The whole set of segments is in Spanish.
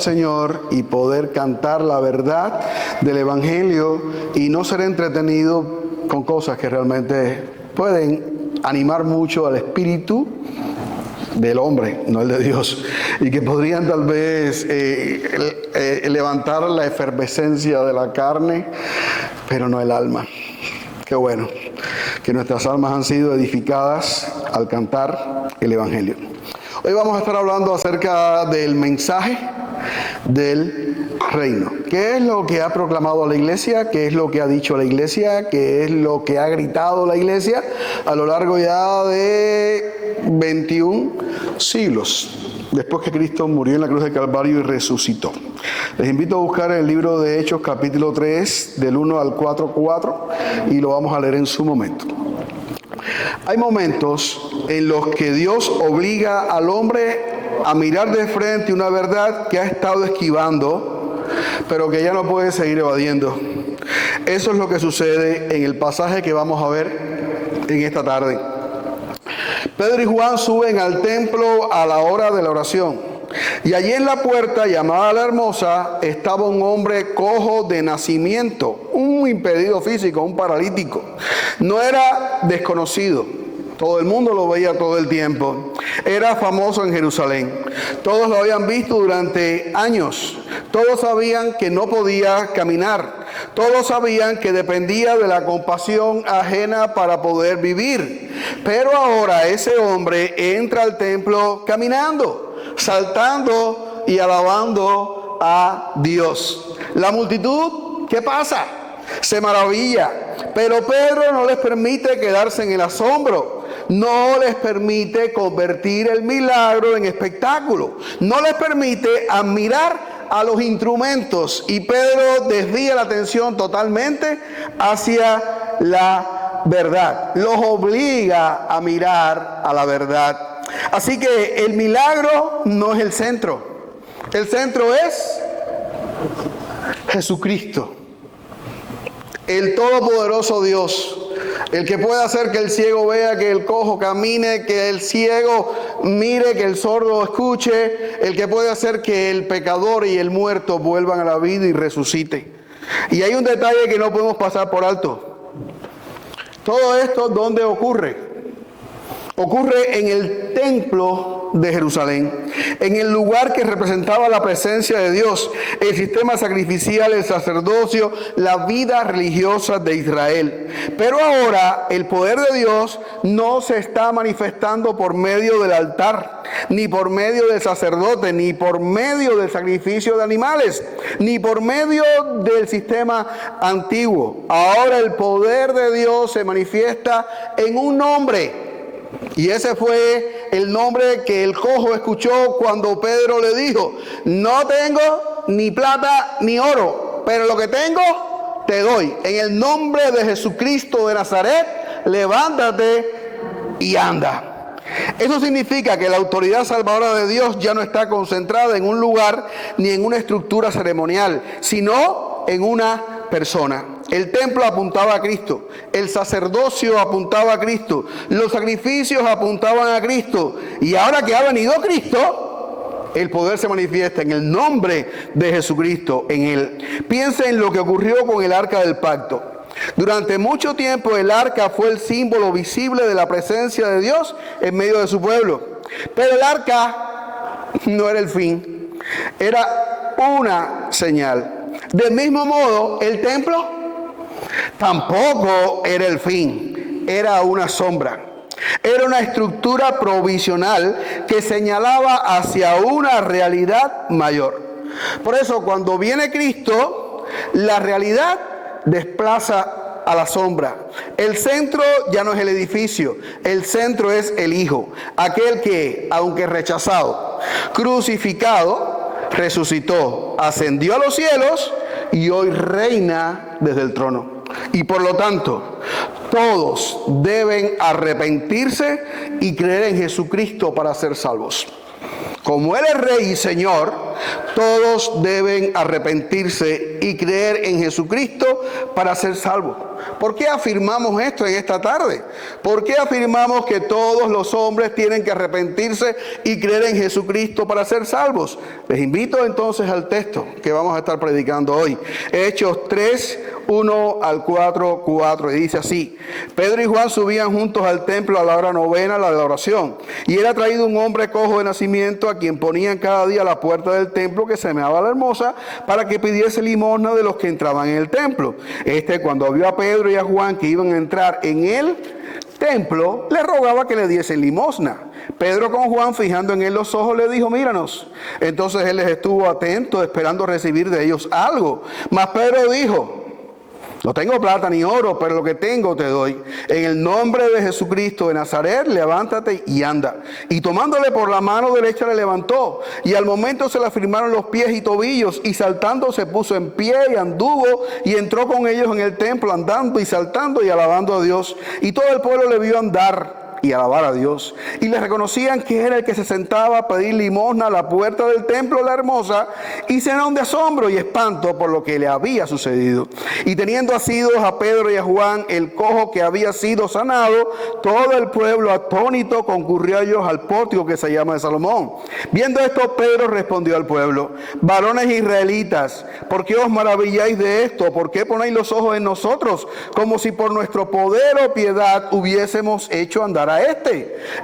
Señor y poder cantar la verdad del Evangelio y no ser entretenido con cosas que realmente pueden animar mucho al espíritu del hombre, no el de Dios, y que podrían tal vez levantar la efervescencia de la carne, pero no el alma. Qué bueno que nuestras almas han sido edificadas al cantar el Evangelio. Hoy vamos a estar hablando acerca del mensaje del reino. ¿Qué es lo que ha proclamado la iglesia? ¿Qué es lo que ha dicho la iglesia? ¿Qué es lo que ha gritado la iglesia a lo largo ya de 21 siglos? Después que Cristo murió en la cruz del Calvario y resucitó. Les invito a buscar el libro de Hechos capítulo 3 del 1 al 4 y lo vamos a leer en su momento. Hay momentos en los que Dios obliga al hombre a mirar de frente una verdad que ha estado esquivando, pero que ya no puede seguir evadiendo. Eso es lo que sucede en el pasaje que vamos a ver en esta tarde. Pedro y Juan suben al templo a la hora de la oración. Y allí en la puerta, llamada la Hermosa, estaba un hombre cojo de nacimiento, un impedido físico, un paralítico. No era desconocido, todo el mundo lo veía todo el tiempo. Era famoso en Jerusalén. Todos lo habían visto durante años. Todos sabían que no podía caminar. Todos sabían que dependía de la compasión ajena para poder vivir. Pero ahora ese hombre entra al templo caminando, saltando y alabando a Dios. La multitud, ¿qué pasa? Se maravilla, pero Pedro no les permite quedarse en el asombro, no les permite convertir el milagro en espectáculo, no les permite admirar a los instrumentos, y Pedro desvía la atención totalmente hacia la verdad, los obliga a mirar a la verdad. Así que el milagro no es el centro es Jesucristo, el todopoderoso Dios, el que puede hacer que el ciego vea, que el cojo camine, que el ciego mire, que el sordo escuche, el que puede hacer que el pecador y el muerto vuelvan a la vida y resucite. Y hay un detalle que no podemos pasar por alto. Todo esto, ¿dónde ocurre? Ocurre en el templo de Jerusalén, en el lugar que representaba la presencia de Dios, el sistema sacrificial, el sacerdocio, la vida religiosa de Israel. Pero ahora el poder de Dios no se está manifestando por medio del altar, ni por medio del sacerdote, ni por medio del sacrificio de animales, ni por medio del sistema antiguo. Ahora el poder de Dios se manifiesta en un nombre. Y ese fue el nombre que el cojo escuchó cuando Pedro le dijo: no tengo ni plata ni oro, pero lo que tengo te doy. En el nombre de Jesucristo de Nazaret, levántate y anda. Eso significa que la autoridad salvadora de Dios ya no está concentrada en un lugar ni en una estructura ceremonial, sino en una persona. El templo apuntaba a Cristo, el sacerdocio apuntaba a Cristo, los sacrificios apuntaban a Cristo, y ahora que ha venido Cristo, el poder se manifiesta en el nombre de Jesucristo, en Él. Piensa en lo que ocurrió con el arca del pacto. Durante mucho tiempo el arca fue el símbolo visible de la presencia de Dios en medio de su pueblo, pero el arca no era el fin, era una señal. Del mismo modo, el templo tampoco era el fin, era una sombra. Era una estructura provisional que señalaba hacia una realidad mayor. Por eso, cuando viene Cristo, la realidad desplaza a la sombra. El centro ya no es el edificio, el centro es el Hijo, aquel que, aunque rechazado, crucificado, resucitó, ascendió a los cielos y hoy reina desde el trono. Y por lo tanto, todos deben arrepentirse y creer en Jesucristo para ser salvos. Como Él es Rey y Señor, todos deben arrepentirse y creer en Jesucristo para ser salvos. ¿Por qué afirmamos esto en esta tarde? ¿Por qué afirmamos que todos los hombres tienen que arrepentirse y creer en Jesucristo para ser salvos? Les invito entonces al texto que vamos a estar predicando hoy. Hechos 3, 1 al 4, 4. Y dice así: Pedro y Juan subían juntos al templo a la hora novena, la de la oración. Y era traído un hombre cojo de nacimiento, a quien ponían cada día a la puerta del templo, que se llamaba La Hermosa, para que pidiese limosna de los que entraban en el templo. Cuando vio a Pedro y a Juan que iban a entrar en el templo, le rogaba que le diesen limosna. Pedro, con Juan fijando en él los ojos, le dijo: míranos. Entonces él les estuvo atento, esperando recibir de ellos algo. Mas Pedro dijo: no tengo plata ni oro, pero lo que tengo te doy. En el nombre de Jesucristo de Nazaret, levántate y anda. Y tomándole por la mano derecha le levantó. Y al momento se le afirmaron los pies y tobillos. Y saltando se puso en pie y anduvo. Y entró con ellos en el templo, andando y saltando y alabando a Dios. Y todo el pueblo le vio andar y alabar a Dios. Y le reconocían que era el que se sentaba a pedir limosna a la puerta del templo La Hermosa, y se llenaron de asombro y espanto por lo que le había sucedido. Y teniendo asidos a Pedro y a Juan, el cojo que había sido sanado, todo el pueblo atónito concurrió a ellos al pórtico que se llama de Salomón. Viendo esto, Pedro respondió al pueblo: varones israelitas, ¿por qué os maravilláis de esto? ¿Por qué ponéis los ojos en nosotros, como si por nuestro poder o piedad hubiésemos hecho andar a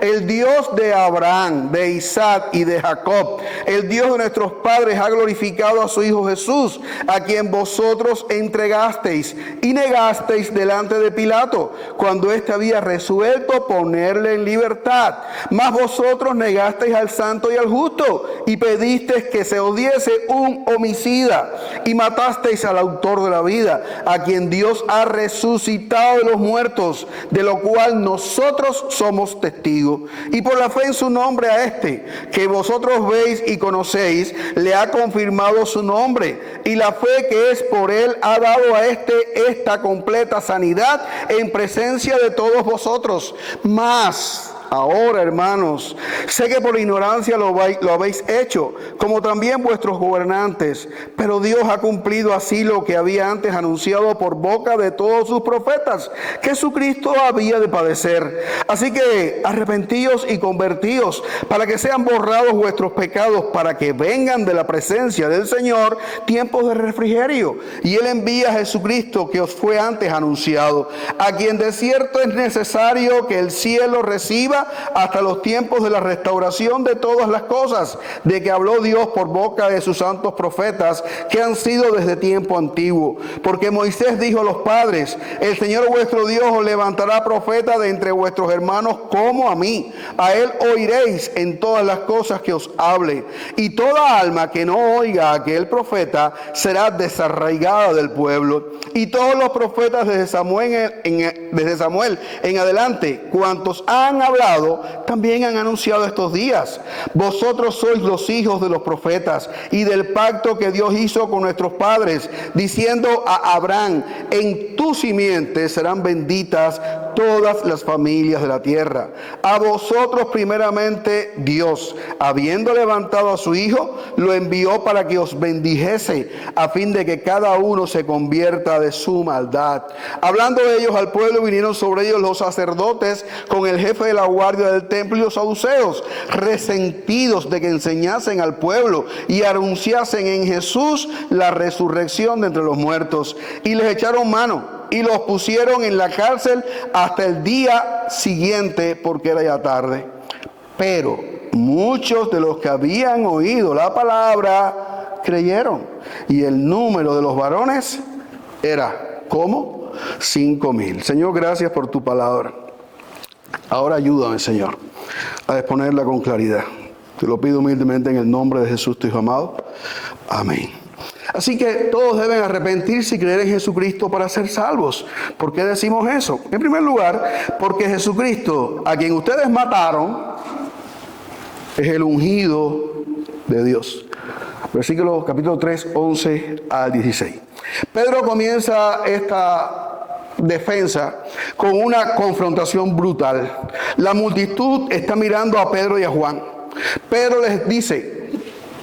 el Dios de Abraham, de Isaac y de Jacob, el Dios de nuestros padres, ha glorificado a su Hijo Jesús, a quien vosotros entregasteis y negasteis delante de Pilato, cuando éste había resuelto ponerle en libertad. Mas vosotros negasteis al santo y al justo, y pedisteis que se os diese un homicida, y matasteis al autor de la vida, a quien Dios ha resucitado de los muertos, de lo cual nosotros somos testigos. Y por la fe en su nombre a que vosotros veis y conocéis, le ha confirmado su nombre, y la fe que es por él ha dado a esta completa sanidad en presencia de todos vosotros. Mas ahora, hermanos, sé que por ignorancia lo habéis hecho, como también vuestros gobernantes, pero Dios ha cumplido así lo que había antes anunciado por boca de todos sus profetas, que Jesucristo había de padecer. Así que arrepentíos y convertíos, para que sean borrados vuestros pecados, para que vengan de la presencia del Señor tiempos de refrigerio. Y Él envía a Jesucristo, que os fue antes anunciado, a quien de cierto es necesario que el cielo reciba hasta los tiempos de la restauración de todas las cosas, de que habló Dios por boca de sus santos profetas, que han sido desde tiempo antiguo. Porque Moisés dijo a los padres: el Señor vuestro Dios os levantará profeta de entre vuestros hermanos como a mí. A él oiréis en todas las cosas que os hable. Y toda alma que no oiga a aquel profeta será desarraigada del pueblo. Y todos los profetas desde Samuel en adelante, cuantos han hablado, también han anunciado estos días. Vosotros sois los hijos de los profetas y del pacto que Dios hizo con nuestros padres, diciendo a Abraham: en tu simiente serán benditas todas las familias de la tierra. A vosotros primeramente Dios, habiendo levantado a su Hijo, lo envió para que os bendijese, a fin de que cada uno se convierta de su maldad. Hablando ellos al pueblo, vinieron sobre ellos los sacerdotes con el jefe de la guardia del templo y los saduceos, resentidos de que enseñasen al pueblo y anunciasen en Jesús la resurrección de entre los muertos. Y les echaron mano y los pusieron en la cárcel hasta el día siguiente, porque era ya tarde. Pero muchos de los que habían oído la palabra creyeron, y el número de los varones era, ¿cómo? 5,000. Señor, gracias por tu palabra. Ahora ayúdame, Señor, a exponerla con claridad. Te lo pido humildemente en el nombre de Jesús, tu Hijo amado. Amén. Así que todos deben arrepentirse y creer en Jesucristo para ser salvos. ¿Por qué decimos eso? En primer lugar, porque Jesucristo, a quien ustedes mataron, es el ungido de Dios. Versículo capítulo 3, 11 al 16. Pedro comienza esta defensa con una confrontación brutal. La multitud está mirando a Pedro y a Juan. Pedro les dice: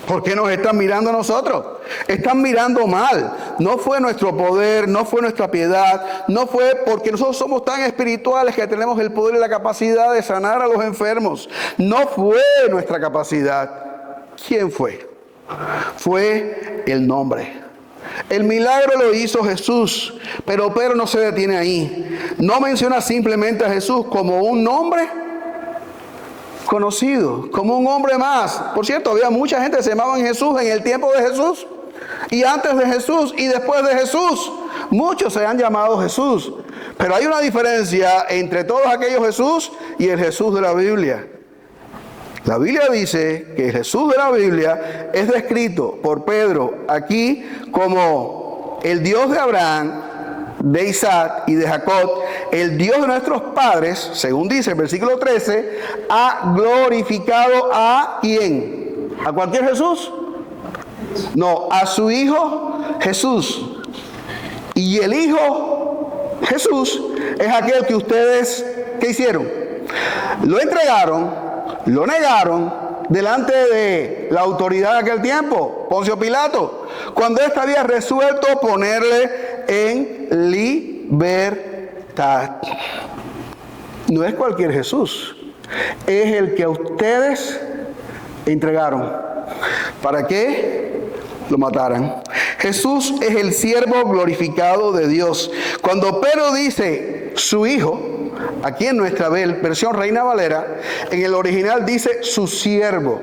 ¿por qué nos están mirando a nosotros? Están mirando mal. no fue nuestro poder, no fue nuestra piedad, no fue porque nosotros somos tan espirituales que tenemos el poder y la capacidad de sanar a los enfermos. No fue nuestra capacidad. ¿Quién fue? Fue el nombre. El milagro lo hizo Jesús, pero Pedro no se detiene ahí. No menciona simplemente a Jesús como un nombre conocido, como un hombre más. Por cierto, había mucha gente que se llamaban Jesús en el tiempo de Jesús, y antes de Jesús, y después de Jesús. Muchos se han llamado Jesús, pero hay una diferencia entre todos aquellos Jesús y el Jesús de la Biblia. La Biblia dice que el Jesús de la Biblia es descrito por Pedro aquí como el Dios de Abraham, de Isaac y de Jacob, el Dios de nuestros padres, según dice el versículo 13, ha glorificado a ¿quién? ¿A cualquier Jesús? No, a su Hijo Jesús. Y el Hijo Jesús es aquel que ustedes, ¿qué hicieron? Lo entregaron, lo negaron delante de la autoridad de aquel tiempo, Poncio Pilato, cuando éste había resuelto ponerle en libertad. No es cualquier Jesús, es el que a ustedes entregaron. ¿Para qué lo mataran? Jesús es el siervo glorificado de Dios. Cuando Pedro dice su Hijo, aquí en nuestra versión Reina Valera, en el original dice su siervo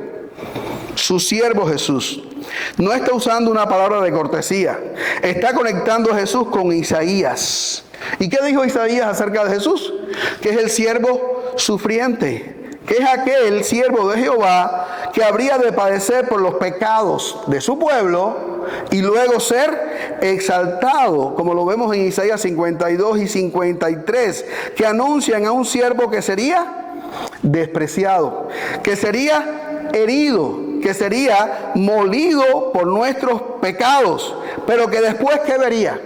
Jesús. No está usando una palabra de cortesía, está conectando a Jesús con Isaías. ¿Y qué dijo Isaías acerca de Jesús? Que es el siervo sufriente, que es aquel siervo de Jehová que habría de padecer por los pecados de su pueblo y luego ser exaltado, como lo vemos en Isaías 52 y 53, que anuncian a un siervo que sería despreciado, que sería herido, que sería molido por nuestros pecados, pero que después, ¿qué vería?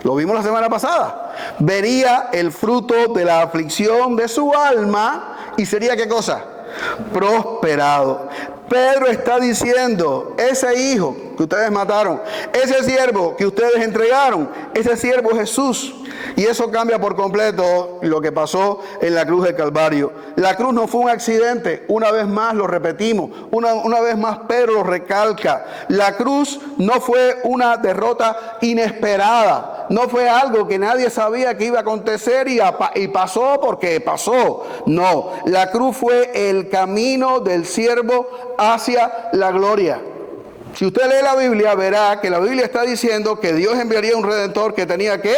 Lo vimos la semana pasada. Vería el fruto de la aflicción de su alma y sería, ¿qué cosa? Prosperado. Pedro está diciendo, ese hijo que ustedes mataron, ese siervo que ustedes entregaron, ese siervo es Jesús. Y eso cambia por completo lo que pasó en la cruz del Calvario. La cruz no fue un accidente, una vez más lo repetimos, una vez más Pedro lo recalca. La cruz no fue una derrota inesperada, no fue algo que nadie sabía que iba a acontecer y pasó porque pasó. No, la cruz fue el camino del siervo hacia la gloria. Si usted lee la Biblia, verá que la Biblia está diciendo que Dios enviaría un Redentor que tenía que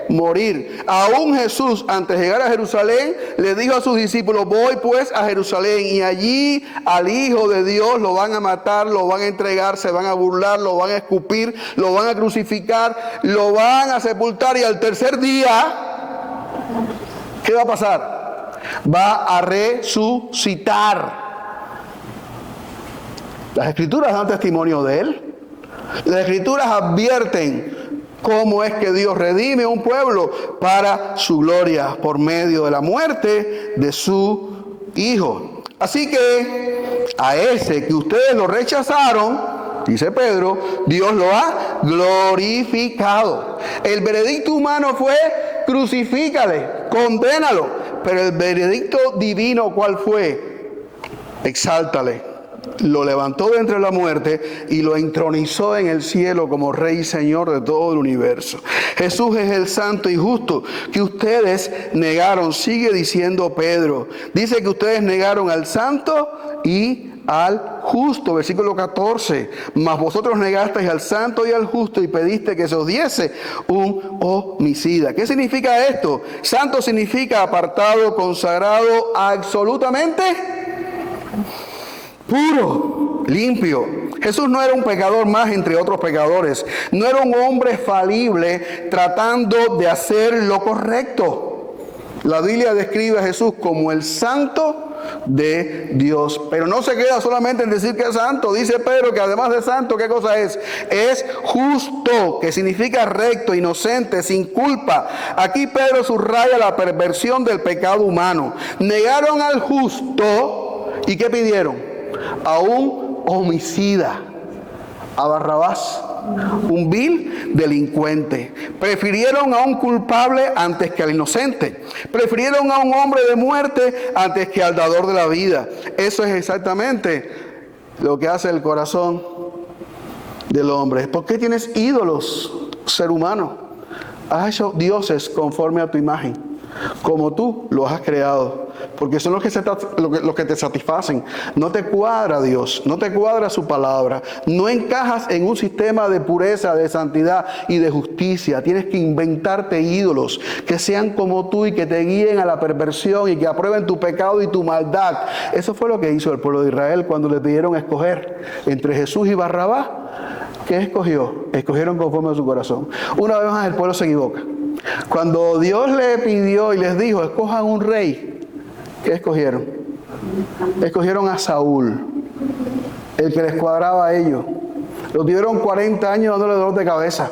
morir. Aún Jesús, antes de llegar a Jerusalén, le dijo a sus discípulos, voy pues a Jerusalén y allí al Hijo de Dios lo van a matar, lo van a entregar, se van a burlar, lo van a escupir, lo van a crucificar, lo van a sepultar y al tercer día, ¿qué va a pasar? Va a resucitar. Las Escrituras dan testimonio de Él. Las Escrituras advierten cómo es que Dios redime un pueblo para su gloria por medio de la muerte de su Hijo. Así que a ese que ustedes lo rechazaron, dice Pedro, Dios lo ha glorificado. El veredicto humano fue crucifícale, condénalo. Pero el veredicto divino, ¿cuál fue? Exáltale. Lo levantó de entre la muerte y lo entronizó en el cielo como Rey y Señor de todo el universo. Jesús es el santo y justo que ustedes negaron. Sigue diciendo Pedro. Dice que ustedes negaron al santo y al justo. Versículo 14. Mas vosotros negasteis al santo y al justo y pediste que se os diese un homicida. ¿Qué significa esto? Santo significa apartado, consagrado, absolutamente puro, limpio. Jesús no era un pecador más entre otros pecadores. No era un hombre falible tratando de hacer lo correcto. La Biblia describe a Jesús como el santo de Dios. Pero no se queda solamente en decir que es santo. Dice Pedro que además de santo, ¿qué cosa es? Es justo, que significa recto, inocente, sin culpa. Aquí Pedro subraya la perversión del pecado humano. Negaron al justo y ¿qué pidieron? A un homicida. a Barrabás, un vil delincuente. Prefirieron a un culpable antes que al inocente. Prefirieron a un hombre de muerte antes que al dador de la vida. Eso es exactamente lo que hace el corazón del hombre. ¿Por qué tienes ídolos, ser humano? Has hecho dioses conforme a tu imagen, como tú los has creado, porque son los que te satisfacen. No te cuadra Dios, no te cuadra su palabra, no encajas en un sistema de pureza, de santidad y de justicia. Tienes que inventarte ídolos que sean como tú y que te guíen a la perversión y que aprueben tu pecado y tu maldad. Eso fue lo que hizo el pueblo de Israel cuando le pidieron escoger entre Jesús y Barrabás. ¿Qué escogió? Escogieron conforme a su corazón. Una vez más el pueblo se equivoca. Cuando Dios le pidió y les dijo, escojan un rey, ¿qué escogieron? Escogieron a Saúl, el que les cuadraba a ellos. Lo tuvieron 40 años dándole dolor de cabeza,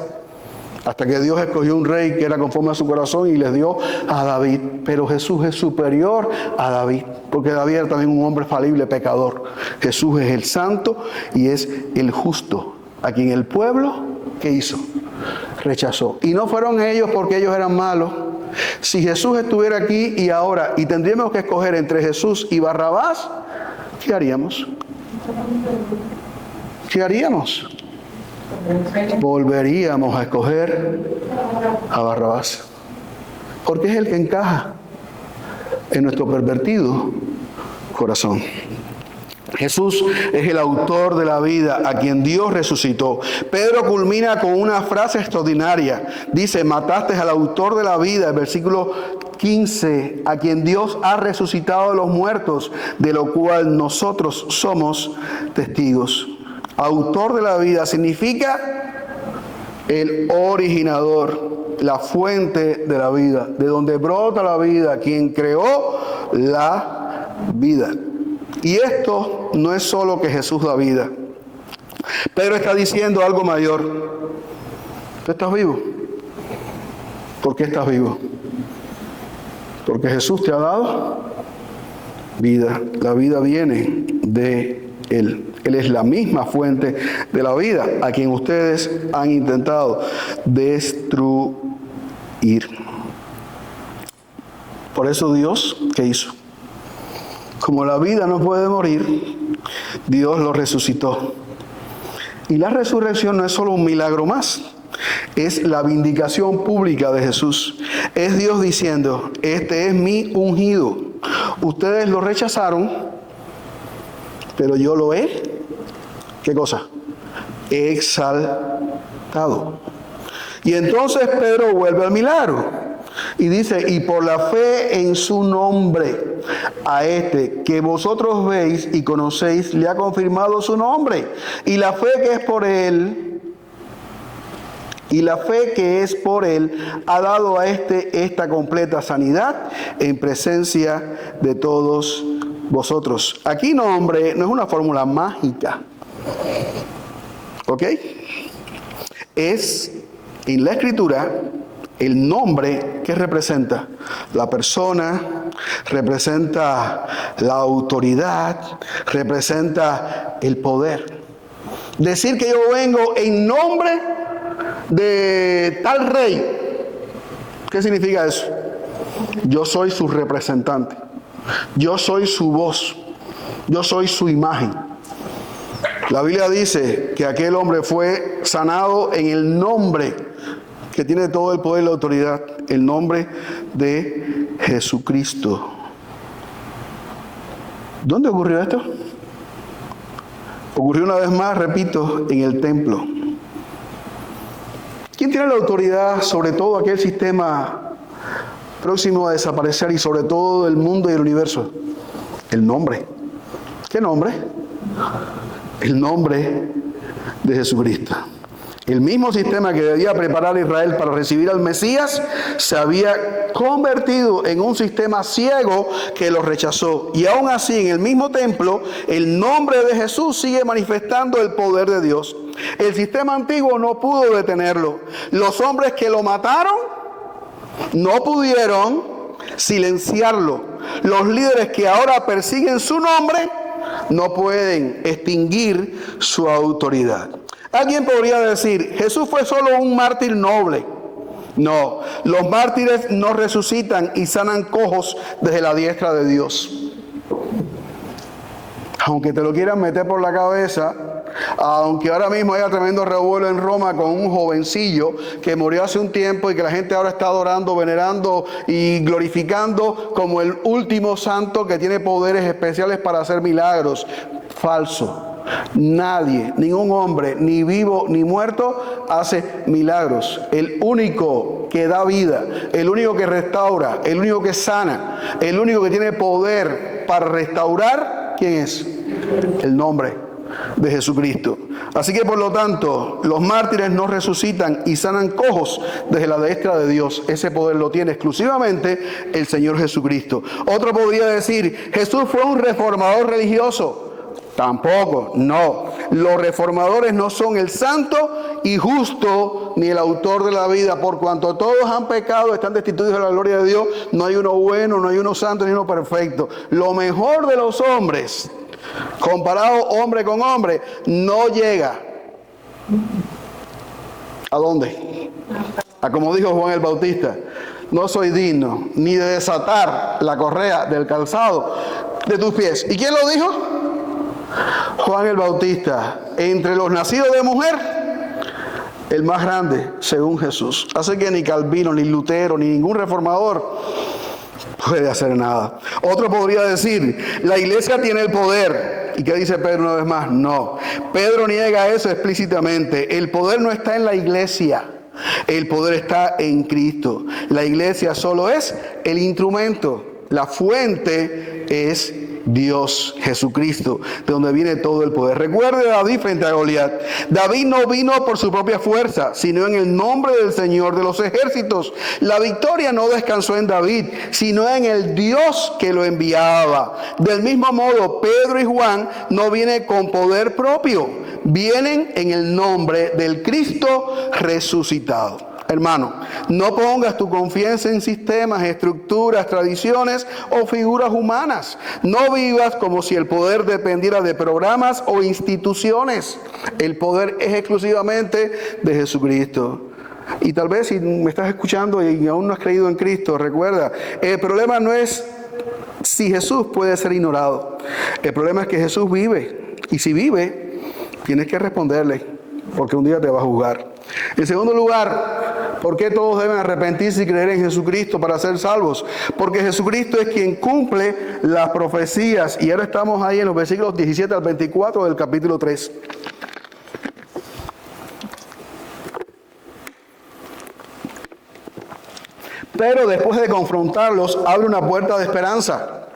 hasta que Dios escogió un rey que era conforme a su corazón y les dio a David. Pero Jesús es superior a David, porque David era también un hombre falible, pecador. Jesús es el santo y es el justo, a quien el pueblo, ¿qué hizo? Rechazó. Y no fueron ellos porque ellos eran malos. Si Jesús estuviera aquí y ahora, y tendríamos que escoger entre Jesús y Barrabás, ¿qué haríamos? ¿Qué haríamos? Volveríamos a escoger a Barrabás, porque es el que encaja en nuestro pervertido corazón. Jesús es el autor de la vida, a quien Dios resucitó. Pedro culmina con una frase extraordinaria. Dice, mataste al autor de la vida, el versículo 15, a quien Dios ha resucitado de los muertos, de lo cual nosotros somos testigos. Autor de la vida significa el originador, la fuente de la vida, de donde brota la vida, quien creó la vida. Y esto no es solo que Jesús da vida. Pedro está diciendo algo mayor. ¿Tú estás vivo? ¿Por qué estás vivo? Porque Jesús te ha dado vida. La vida viene de Él. Él es la misma fuente de la vida, a quien ustedes han intentado destruir. Por eso Dios, ¿qué hizo? Como la vida no puede morir, Dios lo resucitó. Y la resurrección no es solo un milagro más, es la vindicación pública de Jesús. Es Dios diciendo, este es mi ungido. Ustedes lo rechazaron, pero yo lo he, ¿qué cosa? He exaltado. Y entonces Pedro vuelve al milagro. Y dice, y por la fe en su nombre, a este que vosotros veis y conocéis, le ha confirmado su nombre. Y la fe que es por él, ha dado a este esta completa sanidad en presencia de todos vosotros. Aquí nombre no es una fórmula mágica. ¿Ok? Es en la Escritura el nombre que representa la persona, representa la autoridad, representa el poder. Decir que yo vengo en nombre de tal rey, ¿qué significa eso? Yo soy su representante, yo soy su voz, yo soy su imagen. La Biblia dice que aquel hombre fue sanado en el nombre que tiene todo el poder y la autoridad, el nombre de Jesucristo. ¿Dónde ocurrió esto? Ocurrió una vez más, repito, en el templo. ¿Quién tiene la autoridad sobre todo aquel sistema próximo a desaparecer y sobre todo el mundo y el universo? El nombre. ¿Qué nombre? El nombre de Jesucristo. El mismo sistema que debía preparar a Israel para recibir al Mesías se había convertido en un sistema ciego que lo rechazó. Y aún así, en el mismo templo, el nombre de Jesús sigue manifestando el poder de Dios. El sistema antiguo no pudo detenerlo. Los hombres que lo mataron no pudieron silenciarlo. Los líderes que ahora persiguen su nombre no pueden extinguir su autoridad. Alguien podría decir, Jesús fue solo un mártir noble. No, los mártires no resucitan y sanan cojos desde la diestra de Dios. Aunque te lo quieran meter por la cabeza, aunque ahora mismo haya tremendo revuelo en Roma con un jovencillo que murió hace un tiempo y que la gente ahora está adorando, venerando y glorificando como el último santo que tiene poderes especiales para hacer milagros. Falso. Nadie, ningún hombre, ni vivo ni muerto, hace milagros. El único que da vida, el único que restaura, el único que sana, el único que tiene poder para restaurar, ¿quién es? El nombre de Jesucristo. Así que por lo tanto, los mártires no resucitan y sanan cojos desde la diestra de Dios. Ese poder lo tiene exclusivamente el Señor Jesucristo. Otro podría decir, Jesús fue un reformador religioso. Tampoco, no. Los reformadores no son el santo y justo ni el autor de la vida, por cuanto todos han pecado, están destituidos de la gloria de Dios. No hay uno bueno, no hay uno santo, ni uno perfecto. Lo mejor de los hombres, comparado hombre con hombre, no llega. ¿A dónde? A como dijo Juan el Bautista, no soy digno ni de desatar la correa del calzado de tus pies. ¿Y quién lo dijo? Juan el Bautista, entre los nacidos de mujer, el más grande según Jesús. Así que ni Calvino, ni Lutero, ni ningún reformador puede hacer nada. Otro podría decir, la iglesia tiene el poder. ¿Y qué dice Pedro una vez más? No. Pedro niega eso explícitamente. El poder no está en la iglesia. El poder está en Cristo. La iglesia solo es el instrumento. La fuente es Dios, Jesucristo, de donde viene todo el poder. Recuerde a David frente a Goliat. David no vino por su propia fuerza, sino en el nombre del Señor de los ejércitos. La victoria no descansó en David, sino en el Dios que lo enviaba. Del mismo modo, Pedro y Juan no vienen con poder propio, vienen en el nombre del Cristo resucitado. Hermano, no pongas tu confianza en sistemas, estructuras, tradiciones o figuras humanas. No vivas como si el poder dependiera de programas o instituciones. El poder es exclusivamente de Jesucristo. Y tal vez si me estás escuchando y aún no has creído en Cristo, recuerda, el problema no es si Jesús puede ser ignorado. El problema es que Jesús vive. Y si vive, tienes que responderle, porque un día te va a juzgar. En segundo lugar, ¿por qué todos deben arrepentirse y creer en Jesucristo para ser salvos? Porque Jesucristo es quien cumple las profecías. Y ahora estamos ahí en los versículos 17 al 24 del capítulo 3. Pero después de confrontarlos, abre una puerta de esperanza.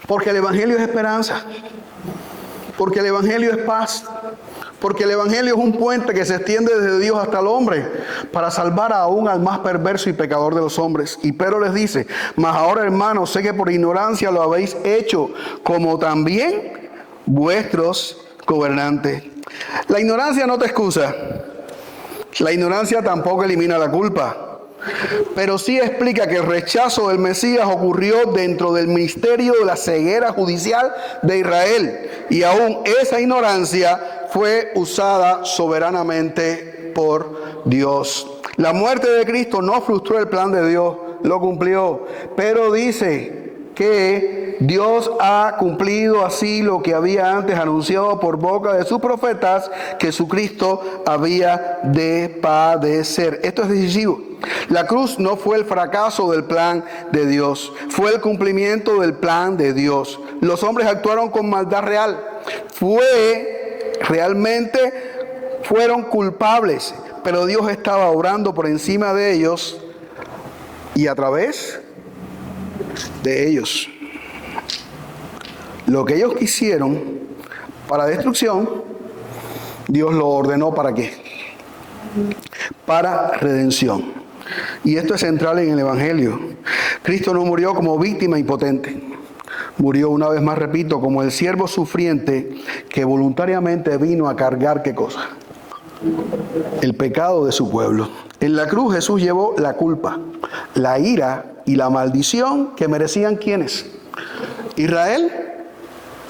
Porque el Evangelio es esperanza. Porque el Evangelio es paz. Porque el Evangelio es un puente que se extiende desde Dios hasta el hombre para salvar aún al más perverso y pecador de los hombres. Y Pedro les dice, mas ahora, hermanos, sé que por ignorancia lo habéis hecho, como también vuestros gobernantes. La ignorancia no te excusa. La ignorancia tampoco elimina la culpa. Pero sí explica que el rechazo del Mesías ocurrió dentro del misterio de la ceguera judicial de Israel. Y aún esa ignorancia fue usada soberanamente por Dios. La muerte de Cristo no frustró el plan de Dios, lo cumplió. Pero dice que Dios ha cumplido así lo que había antes anunciado por boca de sus profetas, que Jesucristo había de padecer. Esto es decisivo. La cruz no fue el fracaso del plan de Dios, fue el cumplimiento del plan de Dios. Los hombres actuaron con maldad real. Realmente fueron culpables, pero Dios estaba obrando por encima de ellos y a través de ellos. Lo que ellos quisieron para destrucción, Dios lo ordenó ¿para qué? Para redención. Y esto es central en el Evangelio. Cristo no murió como víctima impotente. Murió, una vez más repito, como el siervo sufriente que voluntariamente vino a cargar, ¿qué cosa? El pecado de su pueblo. En la cruz Jesús llevó la culpa, la ira y la maldición que merecían ¿quiénes? Israel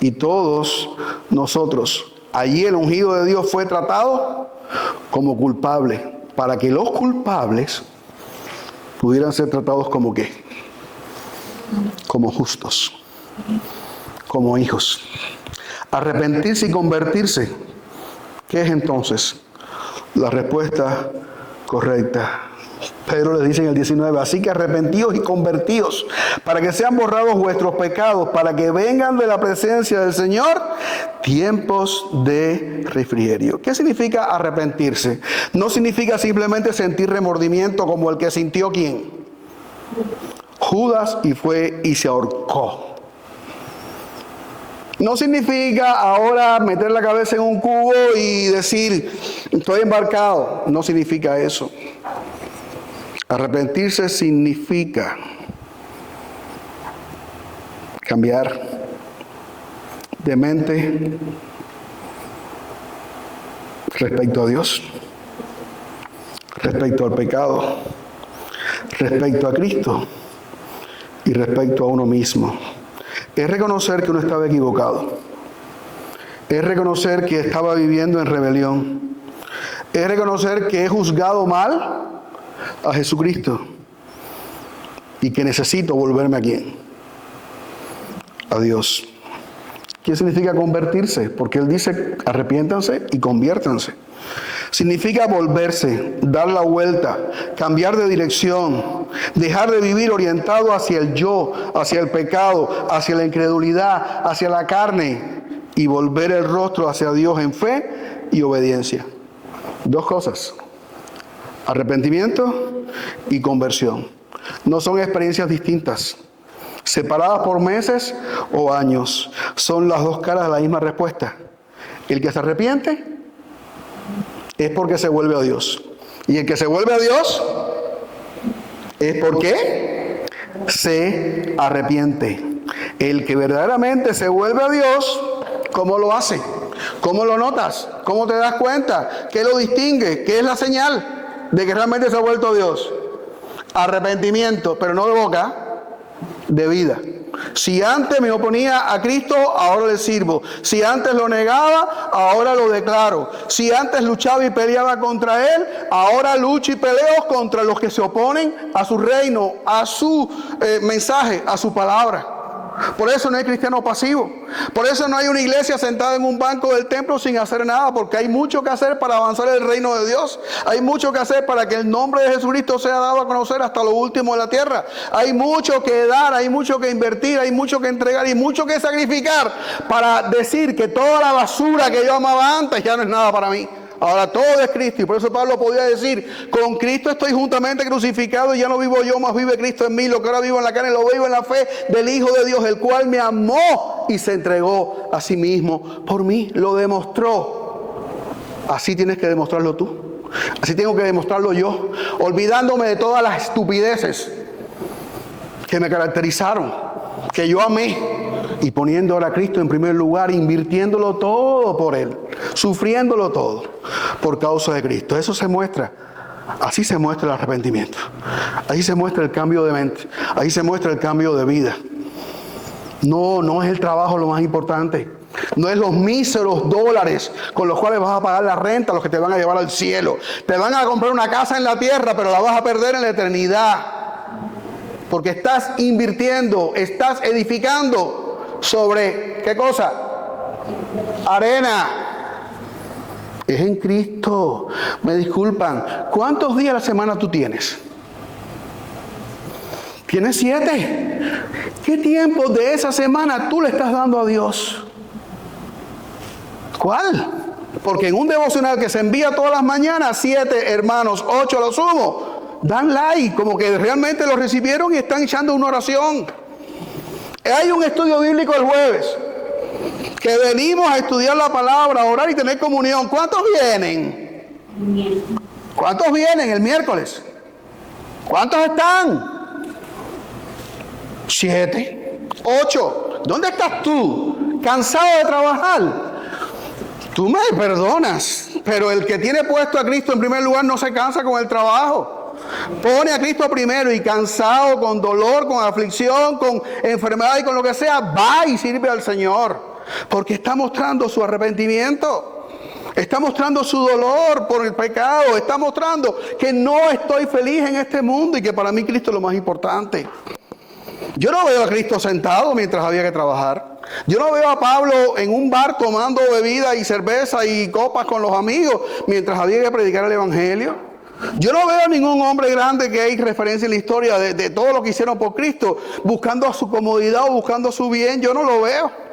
y todos nosotros. Allí el ungido de Dios fue tratado como culpable, para que los culpables pudieran ser tratados como ¿qué? Como justos, como hijos. Arrepentirse y convertirse, ¿qué es entonces la respuesta correcta? Pedro les dice en el 19, así que arrepentíos y convertíos, para que sean borrados vuestros pecados, para que vengan de la presencia del Señor tiempos de refrigerio. ¿Qué significa arrepentirse? No significa simplemente sentir remordimiento como el que sintió ¿quién? Judas, y fue y se ahorcó. No significa ahora meter la cabeza en un cubo y decir, estoy embarcado. No significa eso. Arrepentirse significa cambiar de mente respecto a Dios, respecto al pecado, respecto a Cristo y respecto a uno mismo. Es reconocer que uno estaba equivocado. Es reconocer que estaba viviendo en rebelión. Es reconocer que he juzgado mal a Jesucristo y que necesito volverme a ¿quién? A Dios. ¿Qué significa convertirse? Porque Él dice arrepiéntanse y conviértanse. Significa volverse, dar la vuelta, cambiar de dirección, dejar de vivir orientado hacia el yo, hacia el pecado, hacia la incredulidad, hacia la carne, y volver el rostro hacia Dios en fe y obediencia. Dos cosas: arrepentimiento y conversión. No son experiencias distintas, separadas por meses o años. Son las dos caras de la misma respuesta. El que se arrepiente es porque se vuelve a Dios. Y el que se vuelve a Dios es porque se arrepiente. El que verdaderamente se vuelve a Dios, ¿cómo lo hace? ¿Cómo lo notas? ¿Cómo te das cuenta? ¿Qué lo distingue? ¿Qué es la señal de que realmente se ha vuelto a Dios? Arrepentimiento, pero no de boca, de vida. Si antes me oponía a Cristo, ahora le sirvo. Si antes lo negaba, ahora lo declaro. Si antes luchaba y peleaba contra Él, ahora lucho y peleo contra los que se oponen a su reino, a su mensaje, a su palabra. Por eso no hay cristiano pasivo. Por eso no hay una iglesia sentada en un banco del templo sin hacer nada, porque hay mucho que hacer para avanzar el reino de Dios. Hay mucho que hacer para que el nombre de Jesucristo sea dado a conocer hasta lo último de la tierra. Hay mucho que dar, hay mucho que invertir, hay mucho que entregar y mucho que sacrificar para decir que toda la basura que yo amaba antes ya no es nada para mí. Ahora todo es Cristo, y por eso Pablo podía decir, con Cristo estoy juntamente crucificado y ya no vivo yo, más vive Cristo en mí. Lo que ahora vivo en la carne lo vivo en la fe del Hijo de Dios, el cual me amó y se entregó a sí mismo por mí, lo demostró. Así tienes que demostrarlo tú, así tengo que demostrarlo yo, olvidándome de todas las estupideces que me caracterizaron, que yo amé, y poniendo ahora a Cristo en primer lugar, invirtiéndolo todo por Él, sufriéndolo todo por causa de Cristo. Eso se muestra, así se muestra el arrepentimiento, así se muestra el cambio de mente, así se muestra el cambio de vida. No es el trabajo lo más importante, no es los míseros dólares con los cuales vas a pagar la renta los que te van a llevar al cielo. Te van a comprar una casa en la tierra, pero la vas a perder en la eternidad, porque estás invirtiendo, estás edificando sobre, ¿qué cosa? Arena. Es en Cristo. Me disculpan, ¿cuántos días a la semana tú tienes? ¿Tienes 7? ¿Qué tiempo de esa semana tú le estás dando a Dios? ¿Cuál? Porque en un devocional que se envía todas las mañanas, 7 hermanos, 8 a lo sumo, dan like, como que realmente lo recibieron y están echando una oración. Hay un estudio bíblico el jueves, que venimos a estudiar la palabra, a orar y tener comunión. ¿Cuántos vienen? ¿Cuántos vienen el miércoles? ¿Cuántos están? 7, 8. ¿Dónde estás tú? ¿Cansado de trabajar? Tú me perdonas, pero el que tiene puesto a Cristo en primer lugar no se cansa con el trabajo. Pone a Cristo primero y cansado, con dolor, con aflicción, con enfermedad y con lo que sea, va y sirve al Señor. porque está mostrando su arrepentimiento. Está mostrando su dolor por el pecado. Está mostrando que no estoy feliz en este mundo y que para mí Cristo es lo más importante. Yo no veo a Cristo sentado mientras había que trabajar. Yo no veo a Pablo en un bar tomando bebida y cerveza y copas con los amigos mientras había que predicar el Evangelio. Yo no veo a ningún hombre grande que hay referencia en la historia de todo lo que hicieron por Cristo, buscando su comodidad o buscando su bien. Yo no lo veo.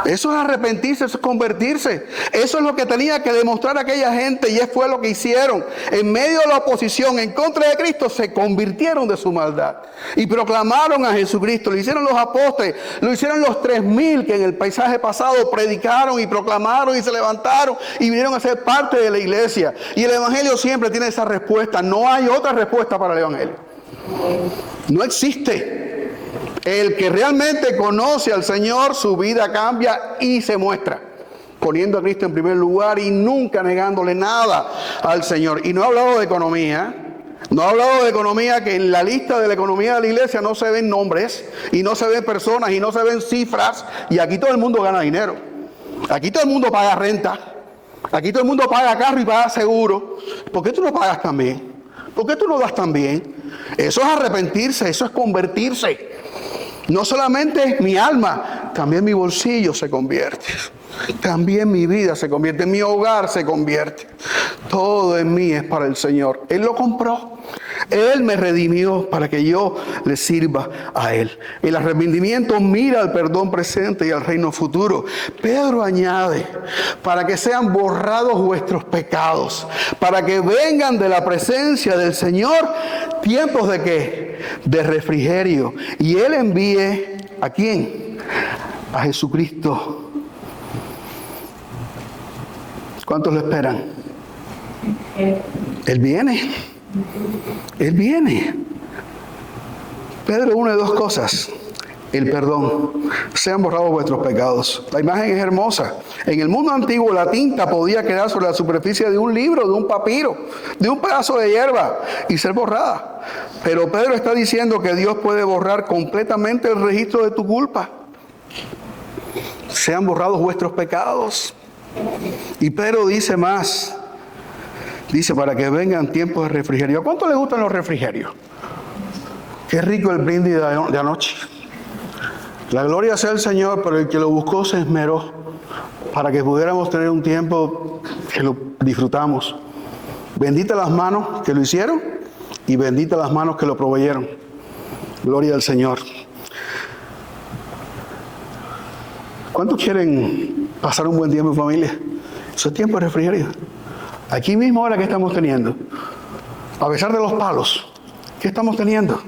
Eso es arrepentirse, eso es convertirse. Eso es lo que tenía que demostrar aquella gente y fue lo que hicieron. En medio de la oposición en contra de Cristo se convirtieron de su maldad y proclamaron a Jesucristo. Lo hicieron los apóstoles, lo hicieron los 3,000 que en el paisaje pasado predicaron y proclamaron y se levantaron y vinieron a ser parte de la iglesia. Y el Evangelio siempre tiene esa respuesta. No hay otra respuesta para el Evangelio. No existe. El que realmente conoce al Señor, su vida cambia y se muestra, poniendo a Cristo en primer lugar y nunca negándole nada al Señor. Y no he hablado de economía, que en la lista de la economía de la iglesia no se ven nombres, y no se ven personas, y no se ven cifras, y aquí todo el mundo gana dinero. Aquí todo el mundo paga renta, aquí todo el mundo paga carro y paga seguro. ¿Por qué tú no pagas también? ¿Por qué tú no das también? Eso es arrepentirse, eso es convertirse. No solamente mi alma, también mi bolsillo se convierte. También mi vida se convierte, mi hogar se convierte. Todo en mí es para el Señor. Él lo compró. Él me redimió para que yo le sirva a Él. El arrepentimiento mira al perdón presente y al reino futuro. Pedro añade, para que sean borrados vuestros pecados, para que vengan de la presencia del Señor tiempos de ¿qué? De refrigerio. Y Él envíe, ¿a quién? A Jesucristo. ¿Cuántos lo esperan? Él viene. Él viene. Pedro une dos cosas. El perdón. Sean borrados vuestros pecados. La imagen es hermosa. En el mundo antiguo la tinta podía quedar sobre la superficie de un libro, de un papiro, de un pedazo de hierba y ser borrada. Pero Pedro está diciendo que Dios puede borrar completamente el registro de tu culpa. Sean borrados vuestros pecados. Y Pedro dice más. Dice, para que vengan tiempos de refrigerio. ¿A cuánto le gustan los refrigerios? Qué rico el brindis de anoche. La gloria sea el Señor, pero el que lo buscó se esmeró para que pudiéramos tener un tiempo que lo disfrutamos. Bendita las manos que lo hicieron y bendita las manos que lo proveyeron. Gloria al Señor. ¿Cuántos quieren pasar un buen tiempo en familia? Eso es tiempo de refrigerio. Aquí mismo ahora, ¿qué estamos teniendo? A pesar de los palos, ¿qué estamos teniendo?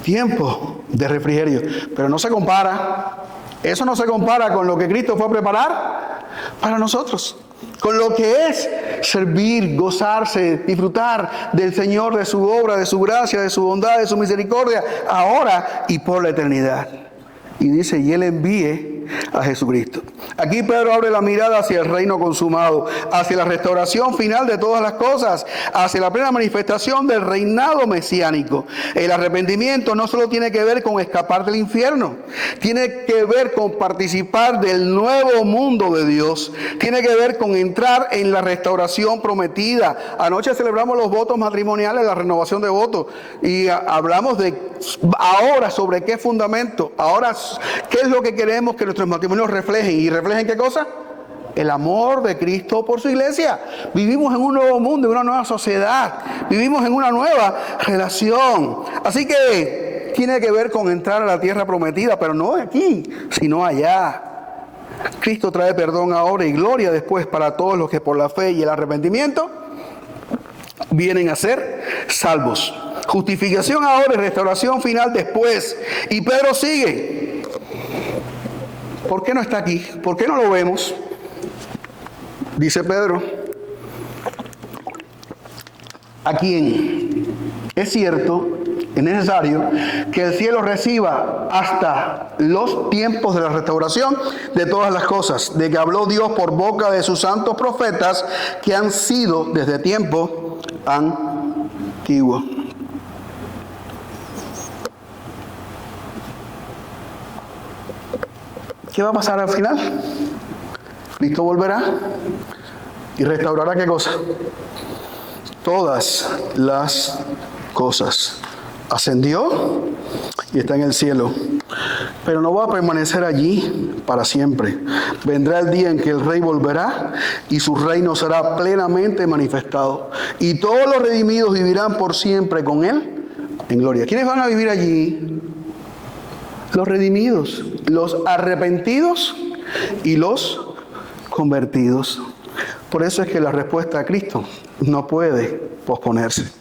Tiempo de refrigerio. Pero no se compara. Eso no se compara con lo que Cristo fue a preparar para nosotros. Con lo que es servir, gozarse, disfrutar del Señor, de su obra, de su gracia, de su bondad, de su misericordia, ahora y por la eternidad. Y dice, y Él envíe a Jesucristo. Aquí Pedro abre la mirada hacia el reino consumado, hacia la restauración final de todas las cosas, hacia la plena manifestación del reinado mesiánico. El arrepentimiento no solo tiene que ver con escapar del infierno, tiene que ver con participar del nuevo mundo de Dios, tiene que ver con entrar en la restauración prometida. Anoche celebramos los votos matrimoniales, la renovación de votos, y hablamos de ahora sobre qué fundamento, ahora qué es lo que queremos que nuestros matrimonios reflejen. ¿Y reflejen qué cosa? El amor de Cristo por su iglesia. Vivimos en un nuevo mundo, en una nueva sociedad. Vivimos en una nueva relación. Así que tiene que ver con entrar a la tierra prometida, pero no aquí, sino allá. Cristo trae perdón ahora y gloria después para todos los que por la fe y el arrepentimiento vienen a ser salvos. Justificación ahora y restauración final después. Y Pedro sigue. ¿Por qué no está aquí? ¿Por qué no lo vemos? Dice Pedro, ¿a quién? Es cierto, es necesario que el cielo reciba hasta los tiempos de la restauración de todas las cosas, de que habló Dios por boca de sus santos profetas que han sido desde tiempo antiguo. ¿Qué va a pasar al final? Cristo volverá y restaurará ¿qué cosa? Todas las cosas. Ascendió y está en el cielo. Pero no va a permanecer allí para siempre. Vendrá el día en que el Rey volverá y su reino será plenamente manifestado. Y todos los redimidos vivirán por siempre con Él en gloria. ¿Quiénes van a vivir allí? Los redimidos, los arrepentidos y los convertidos. Por eso es que la respuesta a Cristo no puede posponerse.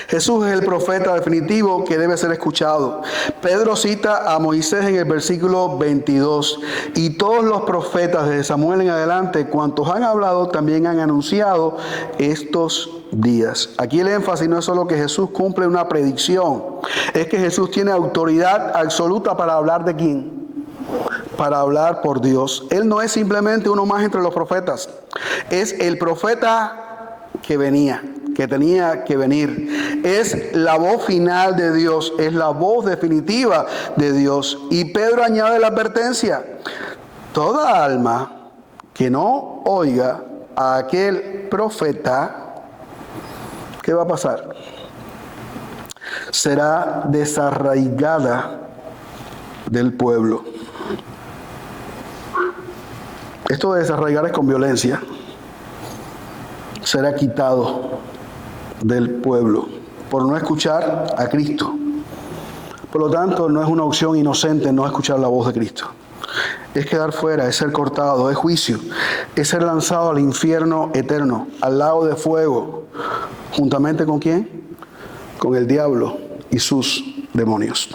Jesús es el profeta definitivo que debe ser escuchado. Pedro cita a Moisés en el versículo 22. Y todos los profetas desde Samuel en adelante, cuantos han hablado, también han anunciado estos días. Aquí el énfasis no es solo que Jesús cumple una predicción, es que Jesús tiene autoridad absoluta para hablar de quién. Para hablar por Dios. Él no es simplemente uno más entre los profetas. Es el profeta que venía, que tenía que venir. Es la voz final de Dios, es la voz definitiva de Dios. Y Pedro añade la advertencia: toda alma que no oiga a aquel profeta, ¿qué va a pasar? Será desarraigada del pueblo. Esto de desarraigar es con violencia. Será quitado del pueblo por no escuchar a Cristo. Por lo tanto, no es una opción inocente no escuchar la voz de Cristo. Es quedar fuera, es ser cortado, es juicio, es ser lanzado al infierno eterno, al lago de fuego. ¿Juntamente con quién? Con el diablo y sus demonios.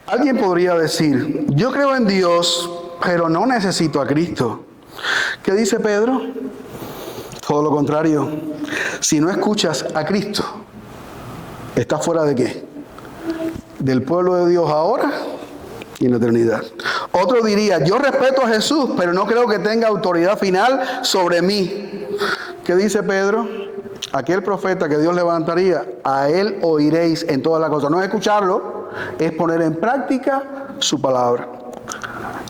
Alguien podría decir: yo creo en Dios, pero no necesito a Cristo. ¿Qué dice Pedro? Todo lo contrario. Si no escuchas a Cristo, ¿estás fuera de qué? Del pueblo de Dios ahora y en la eternidad. Otro diría: yo respeto a Jesús, pero no creo que tenga autoridad final sobre mí. ¿Qué dice Pedro? Aquel profeta que Dios levantaría, a él oiréis en todas las cosas. No es escucharlo, es poner en práctica su palabra.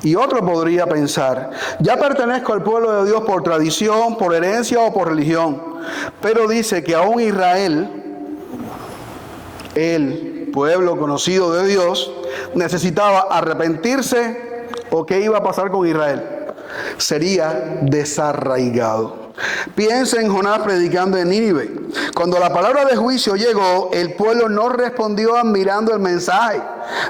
Y otro podría pensar: ya pertenezco al pueblo de Dios por tradición, por herencia o por religión. Pero dice que aún Israel, el pueblo conocido de Dios, necesitaba arrepentirse. ¿O qué iba a pasar con Israel? Sería desarraigado. Piensa en Jonás predicando en Nínive. Cuando la palabra de juicio llegó, el pueblo no respondió admirando el mensaje,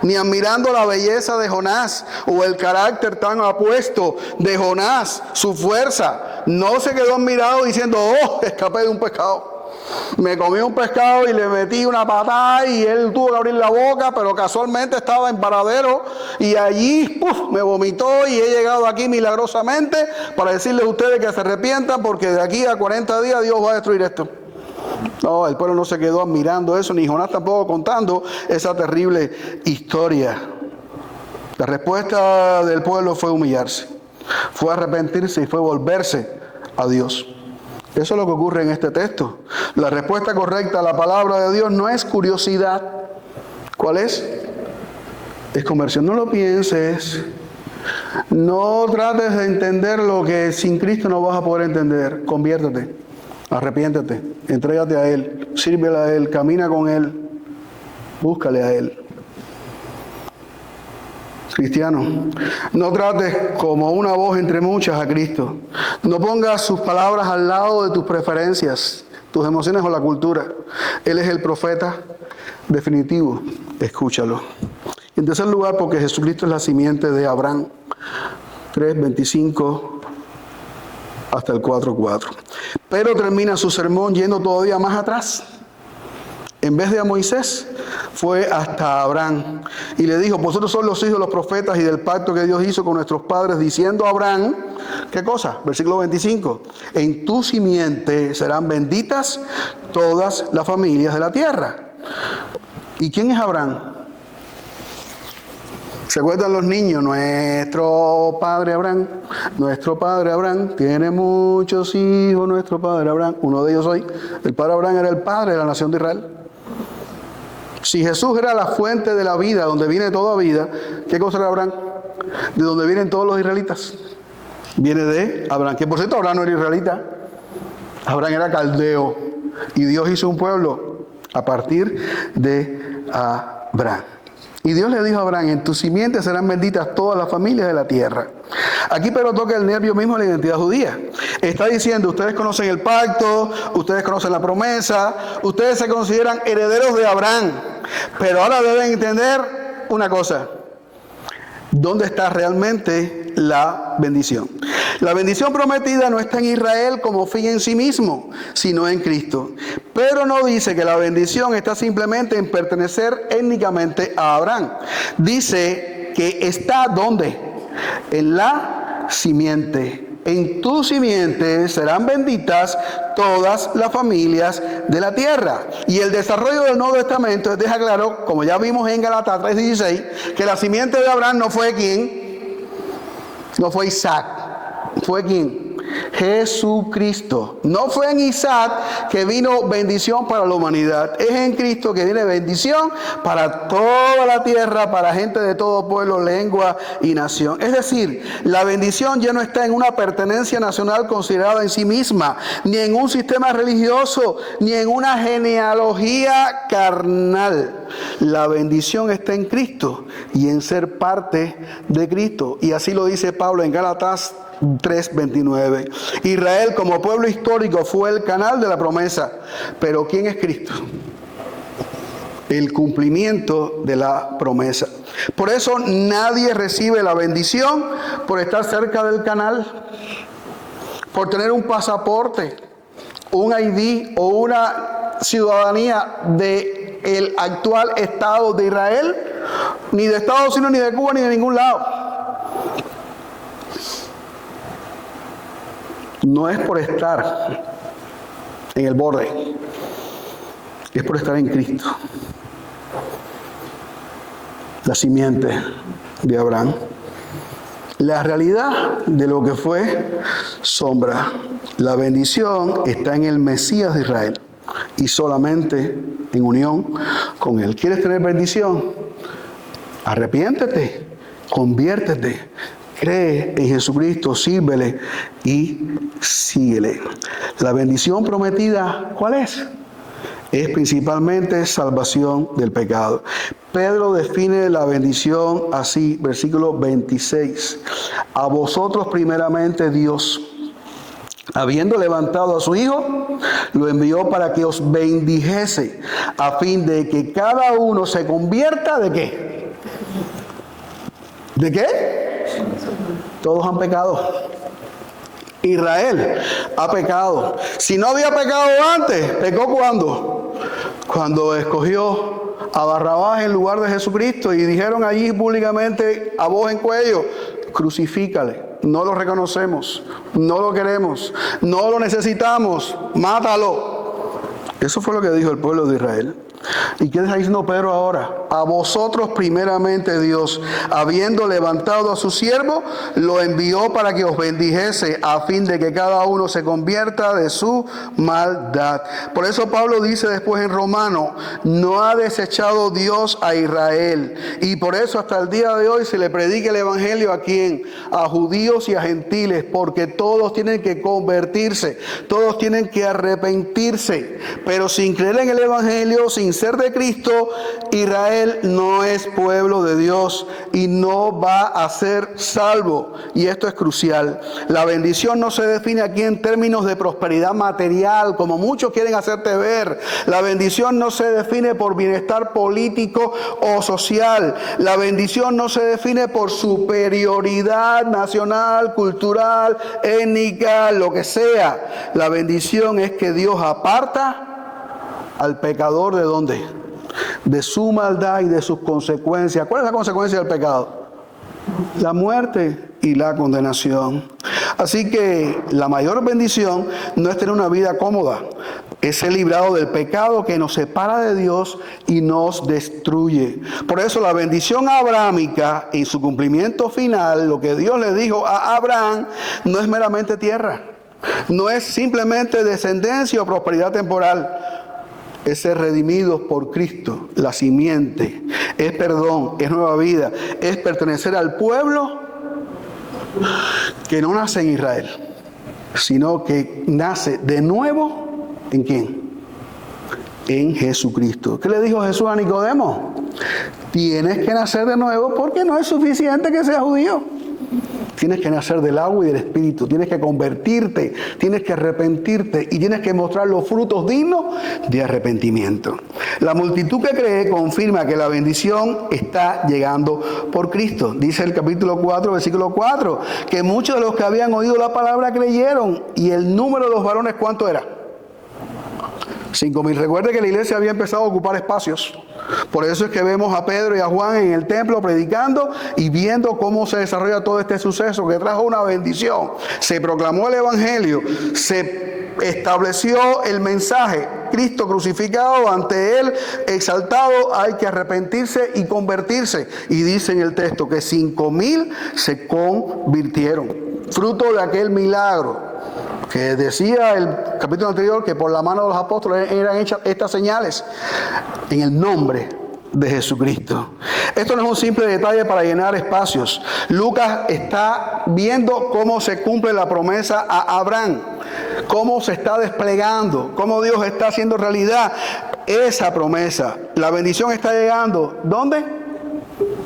ni admirando la belleza de Jonás o el carácter tan apuesto de Jonás, su fuerza. No se quedó admirado diciendo: oh, escapé de un pescado. Me comí un pescado y le metí una patada y él tuvo que abrir la boca, pero casualmente estaba en paradero y allí me vomitó y he llegado aquí milagrosamente para decirles a ustedes que se arrepientan, porque de aquí a 40 días Dios va a destruir esto. No, el pueblo no se quedó admirando eso, ni Jonás tampoco contando esa terrible historia. La respuesta del pueblo fue humillarse, fue arrepentirse y fue volverse a Dios. Eso es lo que ocurre en este texto. La respuesta correcta a la palabra de Dios no es curiosidad. ¿Cuál es? Es conversión. No lo pienses. No trates de entender lo que sin Cristo no vas a poder entender. Conviértete. Arrepiéntete. Entrégate a Él. Sírvele a Él. Camina con Él. Búscale a Él. Cristiano, no trates como una voz entre muchas a Cristo. No pongas sus palabras al lado de tus preferencias, tus emociones o la cultura. Él es el profeta definitivo. Escúchalo. En tercer lugar, porque Jesucristo es la simiente de Abraham. 3:25 hasta el 4:4. Pero termina su sermón yendo todavía más atrás. En vez de a Moisés, fue hasta Abraham. Y le dijo: vosotros sois los hijos de los profetas y del pacto que Dios hizo con nuestros padres, diciendo a Abraham, ¿qué cosa? Versículo 25. En tu simiente serán benditas todas las familias de la tierra. ¿Y quién es Abraham? ¿Se acuerdan los niños? Nuestro padre Abraham tiene muchos hijos, nuestro padre Abraham. Uno de ellos hoy, el padre Abraham era el padre de la nación de Israel. Si Jesús era la fuente de la vida, donde viene toda vida, ¿qué cosa era Abraham? ¿De dónde vienen todos los israelitas? Viene de Abraham, que por cierto Abraham no era israelita. Abraham era caldeo. Y Dios hizo un pueblo a partir de Abraham. Y Dios le dijo a Abraham, en tu simiente serán benditas todas las familias de la tierra. Aquí pero toca el nervio mismo de la identidad judía. Está diciendo, ustedes conocen el pacto, ustedes conocen la promesa, ustedes se consideran herederos de Abraham. Pero ahora deben entender una cosa. ¿Dónde está realmente la bendición? La bendición prometida no está en Israel como fin en sí mismo, sino en Cristo. Pero no dice que la bendición está simplemente en pertenecer étnicamente a Abraham. Dice que está ¿dónde? En la simiente. En tu simiente serán benditas todas las familias de la tierra. Y el desarrollo del Nuevo Testamento deja claro, como ya vimos en Gálatas 3:16, que la simiente de Abraham no fue ¿quién? No fue Isaac. ¿Fue quién? Jesucristo. No fue en Isaac que vino bendición para la humanidad. Es en Cristo que viene bendición para toda la tierra, para gente de todo pueblo, lengua y nación. Es decir, la bendición ya no está en una pertenencia nacional considerada en sí misma, ni en un sistema religioso, ni en una genealogía carnal. La bendición está en Cristo y en ser parte de Cristo. Y así lo dice Pablo en Gálatas 3:29. Israel como pueblo histórico fue el canal de la promesa. Pero ¿quién es Cristo? El cumplimiento de la promesa. Por eso nadie recibe la bendición por estar cerca del canal, por tener un pasaporte, un ID o una ciudadanía del actual Estado de Israel, ni de Estados Unidos, ni de Cuba, ni de ningún lado. No es por estar en el borde, es por estar en Cristo. La simiente de Abraham. La realidad de lo que fue sombra. La bendición está en el Mesías de Israel y solamente en unión con Él. ¿Quieres tener bendición? Arrepiéntete, conviértete. Cree en Jesucristo, sírvele y síguele. La bendición prometida, ¿cuál es? Es principalmente salvación del pecado. Pedro define la bendición así, versículo 26. A vosotros primeramente Dios, habiendo levantado a su Hijo, lo envió para que os bendijese, a fin de que cada uno se convierta ¿de qué? ¿De qué? Todos han pecado. Israel ha pecado. Si no había pecado antes, ¿pecó cuándo? Cuando escogió a Barrabás en lugar de Jesucristo y dijeron allí públicamente a voz en cuello, crucifícale. No lo reconocemos, no lo queremos, no lo necesitamos, mátalo. Eso fue lo que dijo el pueblo de Israel. ¿Y qué está diciendo Pedro ahora? A vosotros primeramente Dios, habiendo levantado a su siervo, lo envió para que os bendijese, a fin de que cada uno se convierta de su maldad. Por eso Pablo dice después en Romano, no ha desechado Dios a Israel. Y por eso hasta el día de hoy se le predica el evangelio ¿a quién? A judíos y a gentiles, porque todos tienen que convertirse, todos tienen que arrepentirse. Pero sin creer en el evangelio, sin ser de Cristo, Israel no es pueblo de Dios y no va a ser salvo. Y esto es crucial. La bendición no se define aquí en términos de prosperidad material, como muchos quieren hacerte ver. La bendición no se define por bienestar político o social. La bendición no se define por superioridad nacional, cultural, étnica, lo que sea. La bendición es que Dios aparta al pecador ¿de dónde? De su maldad y de sus consecuencias. ¿Cuál es la consecuencia del pecado? La muerte y la condenación. Así que la mayor bendición no es tener una vida cómoda, es ser librado del pecado que nos separa de Dios y nos destruye. Por eso la bendición abrahámica en su cumplimiento final, lo que Dios le dijo a Abraham, no es meramente tierra, no es simplemente descendencia o prosperidad temporal. es ser redimidos por Cristo, la simiente, es perdón, es nueva vida, es pertenecer al pueblo que no nace en Israel, sino que nace de nuevo, ¿en quién? En Jesucristo. ¿Qué le dijo Jesús a Nicodemo? Tienes que nacer de nuevo porque no es suficiente que seas judío. Tienes que nacer del agua y del Espíritu, tienes que convertirte, tienes que arrepentirte y tienes que mostrar los frutos dignos de arrepentimiento. La multitud que cree confirma que la bendición está llegando por Cristo. Dice el capítulo 4, versículo 4, que muchos de los que habían oído la palabra creyeron. ¿Y el número de los varones cuánto era? 5,000. Recuerde que la iglesia había empezado a ocupar espacios. Por eso es que vemos a Pedro y a Juan en el templo predicando y viendo cómo se desarrolla todo este suceso que trajo una bendición. Se proclamó el evangelio, se estableció el mensaje. Cristo crucificado, ante él exaltado, hay que arrepentirse y convertirse. Y dice en el texto que 5,000 se convirtieron. Fruto de aquel milagro. Que decía el capítulo anterior que por la mano de los apóstoles eran hechas estas señales en el nombre de Jesucristo. Esto no es un simple detalle para llenar espacios. Lucas está viendo cómo se cumple la promesa a Abraham, cómo se está desplegando, cómo Dios está haciendo realidad esa promesa. La bendición está llegando. ¿Dónde?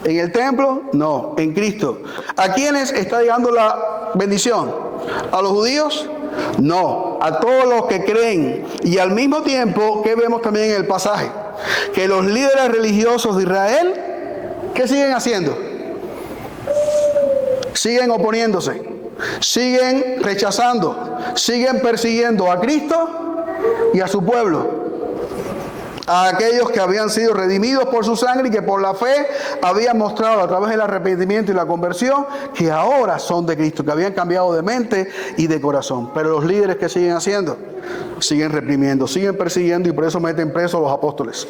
¿En el templo? No, en Cristo. ¿A quiénes está llegando la bendición? ¿A los judíos? No, a todos los que creen. Y al mismo tiempo, ¿qué vemos también en el pasaje? Que los líderes religiosos de Israel, ¿qué siguen haciendo? Siguen oponiéndose, siguen rechazando, siguen persiguiendo a Cristo y a su pueblo. A aquellos que habían sido redimidos por su sangre y que por la fe habían mostrado a través del arrepentimiento y la conversión que ahora son de Cristo, que habían cambiado de mente y de corazón. Pero los líderes, ¿qué siguen haciendo? Siguen reprimiendo, siguen persiguiendo y por eso meten presos a los apóstoles.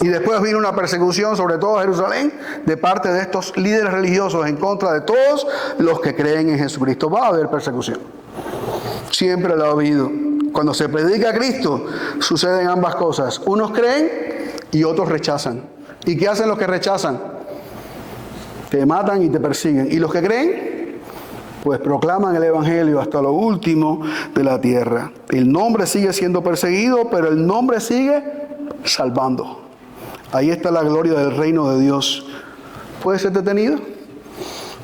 Y después vino una persecución, sobre todo a Jerusalén, de parte de estos líderes religiosos en contra de todos los que creen en Jesucristo. Va a haber persecución. Siempre lo ha habido. Cuando se predica a Cristo, suceden ambas cosas. Unos creen y otros rechazan. ¿Y qué hacen los que rechazan? Te matan y te persiguen. ¿Y los que creen? Pues proclaman el evangelio hasta lo último de la tierra. El nombre sigue siendo perseguido, pero el nombre sigue salvando. Ahí está la gloria del reino de Dios. ¿Puede ser detenido?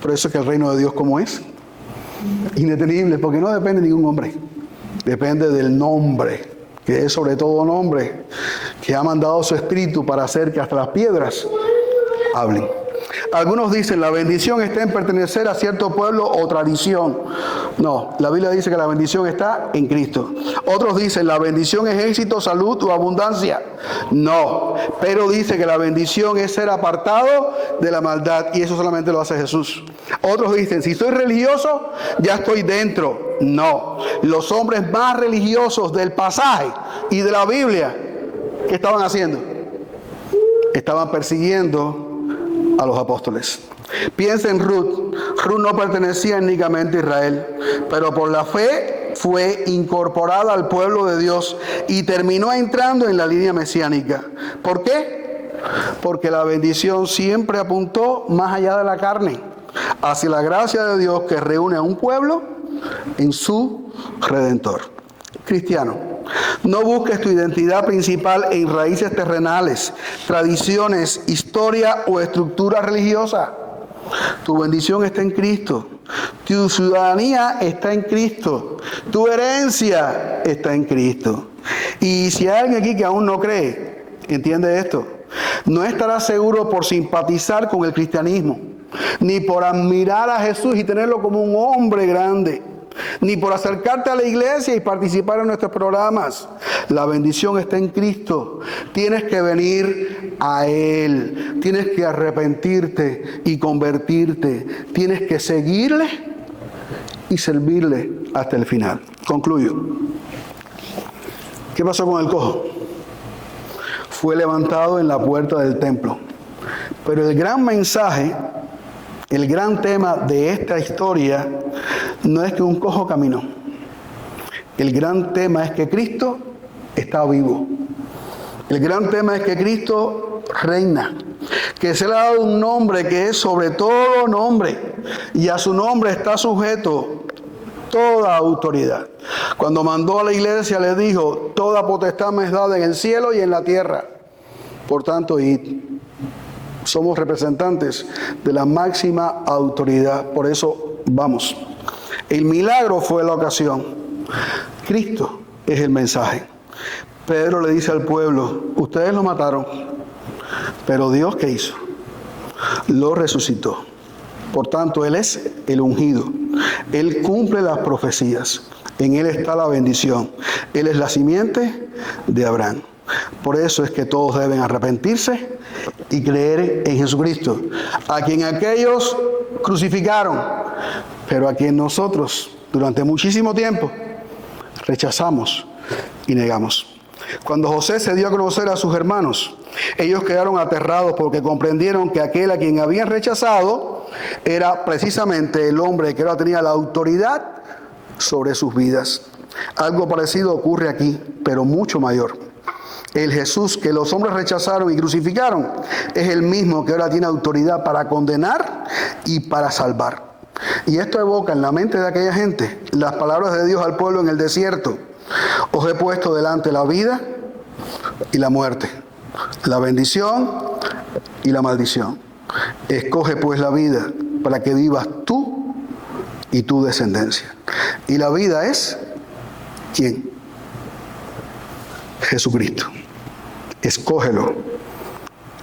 Por eso es que el reino de Dios, ¿cómo es? Indetenible, porque no depende de ningún hombre. Depende del nombre, que es sobre todo nombre, que ha mandado su espíritu para hacer que hasta las piedras hablen. Algunos dicen la bendición está en pertenecer a cierto pueblo o tradición. No, la Biblia dice que la bendición está en Cristo. Otros dicen la bendición es éxito, salud o abundancia. No, pero dice que la bendición es ser apartado de la maldad y eso solamente lo hace Jesús. Otros dicen, si soy religioso, ya estoy dentro. No, los hombres más religiosos del pasaje y de la Biblia, ¿qué estaban haciendo? Estaban persiguiendo a los apóstoles. Piensa en Ruth. Ruth no pertenecía únicamente a Israel, pero por la fe fue incorporada al pueblo de Dios y terminó entrando en la línea mesiánica. ¿Por qué? Porque la bendición siempre apuntó más allá de la carne, hacia la gracia de Dios que reúne a un pueblo en su Redentor. Cristiano, no busques tu identidad principal en raíces terrenales, tradiciones, historia o estructura religiosa. Tu bendición está en Cristo. Tu ciudadanía está en Cristo. Tu herencia está en Cristo. Y si hay alguien aquí que aún no cree, entiende esto. No estará seguro por simpatizar con el cristianismo, ni por admirar a Jesús y tenerlo como un hombre grande, ni por acercarte a la iglesia y participar en nuestros programas. La bendición está en Cristo. Tienes que venir a Él. Tienes que arrepentirte y convertirte. Tienes que seguirle y servirle hasta el final. Concluyo. ¿Qué pasó con el cojo? Fue levantado en la puerta del templo. Pero el gran mensaje, el gran tema de esta historia no es que un cojo caminó. El gran tema es que Cristo está vivo. El gran tema es que Cristo reina, que se le ha dado un nombre que es sobre todo nombre, y a su nombre está sujeto toda autoridad. Cuando mandó a la iglesia le dijo: toda potestad me es dada en el cielo y en la tierra. Por tanto, id. Somos representantes de la máxima autoridad. Por eso vamos. El milagro fue la ocasión. Cristo es el mensaje. Pedro le dice al pueblo: ustedes lo mataron, pero Dios, ¿qué hizo? Lo resucitó. Por tanto, Él es el ungido. Él cumple las profecías. En Él está la bendición. Él es la simiente de Abraham. Por eso es que todos deben arrepentirse y creer en Jesucristo, a quien aquellos crucificaron, pero a quien nosotros durante muchísimo tiempo rechazamos y negamos. Cuando José se dio a conocer a sus hermanos, ellos quedaron aterrados porque comprendieron que aquel a quien habían rechazado era precisamente el hombre que ahora tenía la autoridad sobre sus vidas. Algo parecido ocurre aquí, pero mucho mayor. El Jesús que los hombres rechazaron y crucificaron es el mismo que ahora tiene autoridad para condenar y para salvar. Y esto evoca en la mente de aquella gente las palabras de Dios al pueblo en el desierto: os he puesto delante la vida y la muerte, la bendición y la maldición. Escoge pues la vida para que vivas tú y tu descendencia. Y la vida es, ¿quién? Jesucristo. Escógelo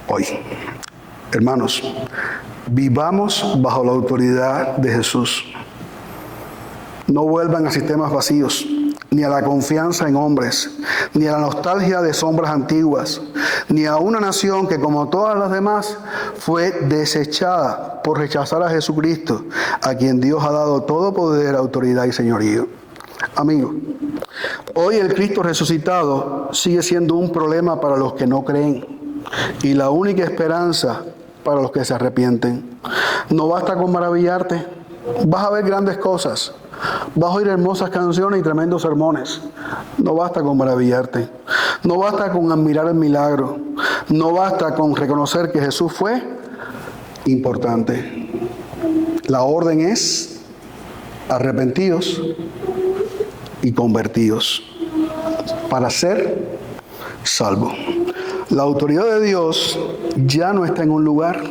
hoy. Hermanos, vivamos bajo la autoridad de Jesús. No vuelvan a sistemas vacíos, ni a la confianza en hombres, ni a la nostalgia de sombras antiguas, ni a una nación que, como todas las demás, fue desechada por rechazar a Jesucristo, a quien Dios ha dado todo poder, autoridad y señorío. Amigo, hoy el Cristo resucitado sigue siendo un problema para los que no creen y la única esperanza para los que se arrepienten. No basta con maravillarte, vas a ver grandes cosas, vas a oír hermosas canciones y tremendos sermones. No basta con maravillarte, no basta con admirar el milagro, no basta con reconocer que Jesús fue importante. La orden es: arrepentidos y convertidos para ser salvos. La autoridad de Dios ya no está en un lugar,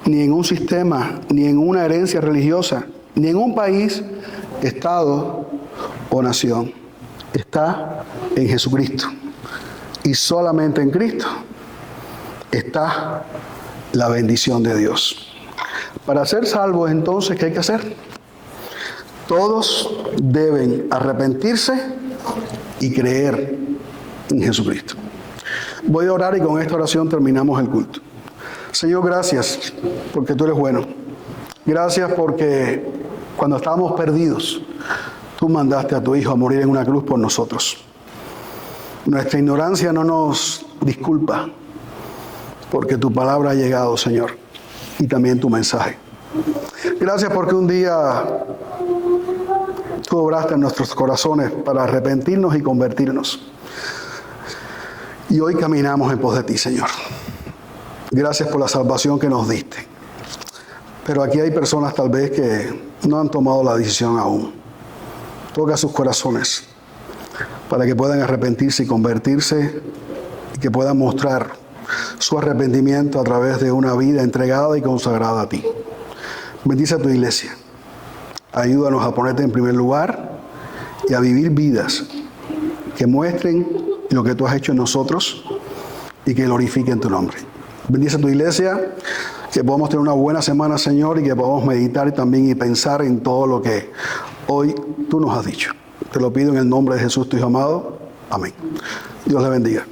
ni en un sistema, ni en una herencia religiosa, ni en un país, estado o nación. Está en Jesucristo. Y solamente en Cristo está la bendición de Dios. Para ser salvos, entonces, ¿qué hay que hacer? Todos deben arrepentirse y creer en Jesucristo. Voy a orar y con esta oración terminamos el culto. Señor, gracias porque tú eres bueno. Gracias porque cuando estábamos perdidos, tú mandaste a tu Hijo a morir en una cruz por nosotros. Nuestra ignorancia no nos disculpa, porque tu palabra ha llegado, Señor, y también tu mensaje. Gracias porque un día tú obraste en nuestros corazones para arrepentirnos y convertirnos. Y hoy caminamos en pos de ti, Señor. Gracias por la salvación que nos diste. Pero aquí hay personas tal vez que no han tomado la decisión aún. Toca sus corazones para que puedan arrepentirse y convertirse y que puedan mostrar su arrepentimiento a través de una vida entregada y consagrada a ti. Bendice a tu iglesia. Ayúdanos a ponerte en primer lugar y a vivir vidas que muestren lo que tú has hecho en nosotros y que glorifiquen tu nombre. Bendice a tu iglesia, que podamos tener una buena semana, Señor, y que podamos meditar también y pensar en todo lo que hoy tú nos has dicho. Te lo pido en el nombre de Jesús, tu Hijo amado. Amén. Dios le bendiga.